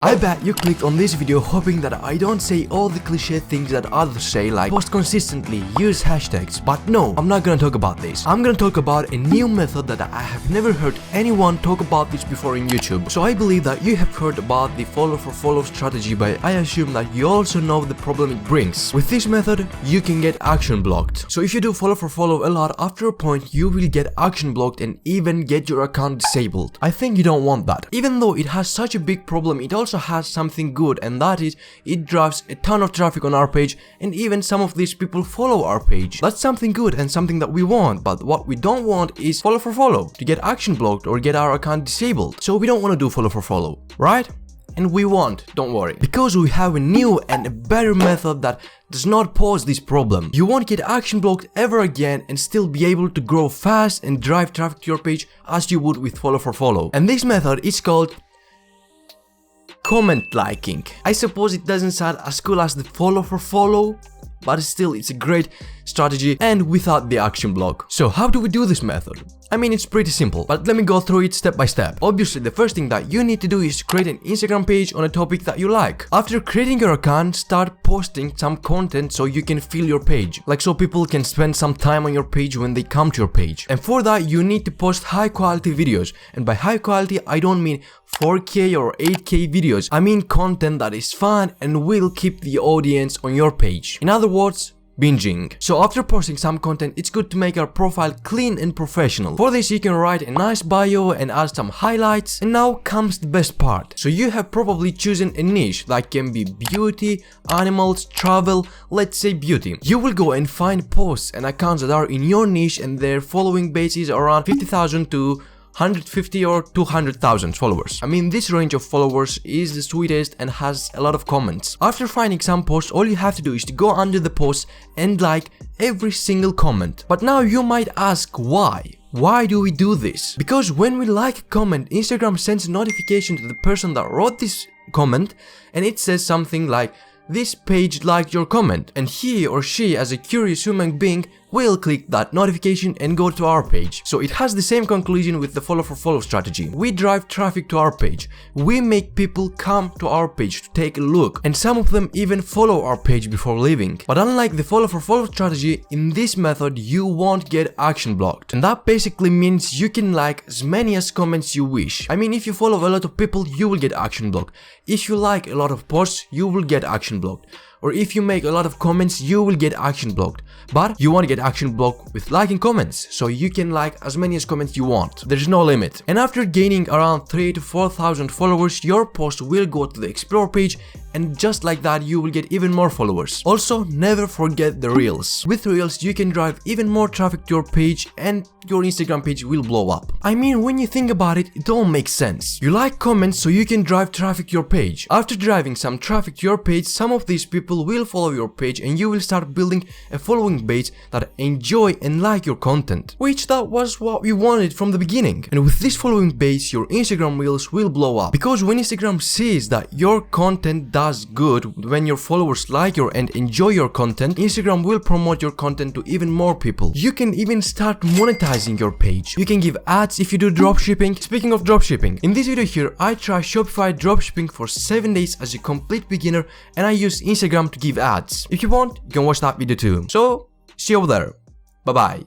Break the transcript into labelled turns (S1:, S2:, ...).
S1: I bet you clicked on this video hoping that I don't say all the cliche things that others say, like post consistently, use hashtags, but no, I'm not gonna talk about this. I'm gonna talk about a new method that I have never heard anyone talk about this before in YouTube. So I believe that you have heard about the follow for follow strategy, but I assume that you also know the problem it brings. With this method, you can get action blocked. So if you do follow for follow a lot, after a point you will get action blocked and even get your account disabled. I think you don't want that. Even though it has such a big problem, it also has something good, and that is it drives a ton of traffic on our page, and even some of these people follow our page. That's something good and something that we want, but what we don't want is follow for follow to get action blocked or get our account disabled. So we don't want to do follow for follow, right? And we won't, don't worry, because we have a new and a better method that does not pose this problem. You won't get action blocked ever again and still be able to grow fast and drive traffic to your page as you would with follow for follow. And this method is called comment liking. I suppose it doesn't sound as cool as the follow for follow, but still it's a great strategy and without the action block. So how do we do this method? I mean, it's pretty simple, but let me go through it step by step. Obviously, the first thing that you need to do is create an Instagram page on a topic that you like. After creating your account, start posting some content so you can fill your page, like so people can spend some time on your page when they come to your page. And for that, you need to post high quality videos. And by high quality, I don't mean 4K or 8K videos. I mean content that is fun and will keep the audience on your page. In other words, binging. So after posting some content, it's good to make our profile clean and professional. For this, you can write a nice bio and add some highlights. And now comes the best part. So you have probably chosen a niche that can be beauty, animals, travel, let's say beauty. You will go and find posts and accounts that are in your niche and their following base is around 50,000 to 150 or 200,000 followers. I mean, this range of followers is the sweetest and has a lot of comments. After finding some posts, all you have to do is to go under the post and like every single comment. But now you might ask why? Why do we do this? Because when we like a comment, Instagram sends a notification to the person that wrote this comment, and it says something like, "This page liked your comment," and he or she, as a curious human being, will click that notification and go to our page. So it has the same conclusion with the follow for follow strategy. We drive traffic to our page. We make people come to our page to take a look, and some of them even follow our page before leaving. But unlike the follow for follow strategy, in this method you won't get action blocked. And that basically means you can like as many as comments you wish. I mean, if you follow a lot of people, you will get action blocked. If you like a lot of posts, you will get action blocked. Or if you make a lot of comments, you will get action blocked. But you want to get action blocked with liking comments, so you can like as many as comments you want. There's no limit. And after gaining around 3,000 to 4,000 followers, your post will go to the explore page, and just like that you will get even more followers. Also, never forget the reels. With reels you can drive even more traffic to your page and your Instagram page will blow up. I mean, when you think about it, it all makes sense. You like comments so you can drive traffic to your page. After driving some traffic to your page, some of these people will follow your page and you will start building a following base that enjoy and like your content, which that was what we wanted from the beginning. And with this following base, your Instagram reels will blow up, because when Instagram sees that your content does good, when your followers like your and enjoy your content, Instagram will promote your content to even more people. You can even start monetizing your page. You can give ads if you do dropshipping. Speaking of dropshipping, in this video here I try Shopify dropshipping for 7 days as a complete beginner, and I use Instagram to give ads. If you want, you can watch that video too. So see you over there. Bye bye.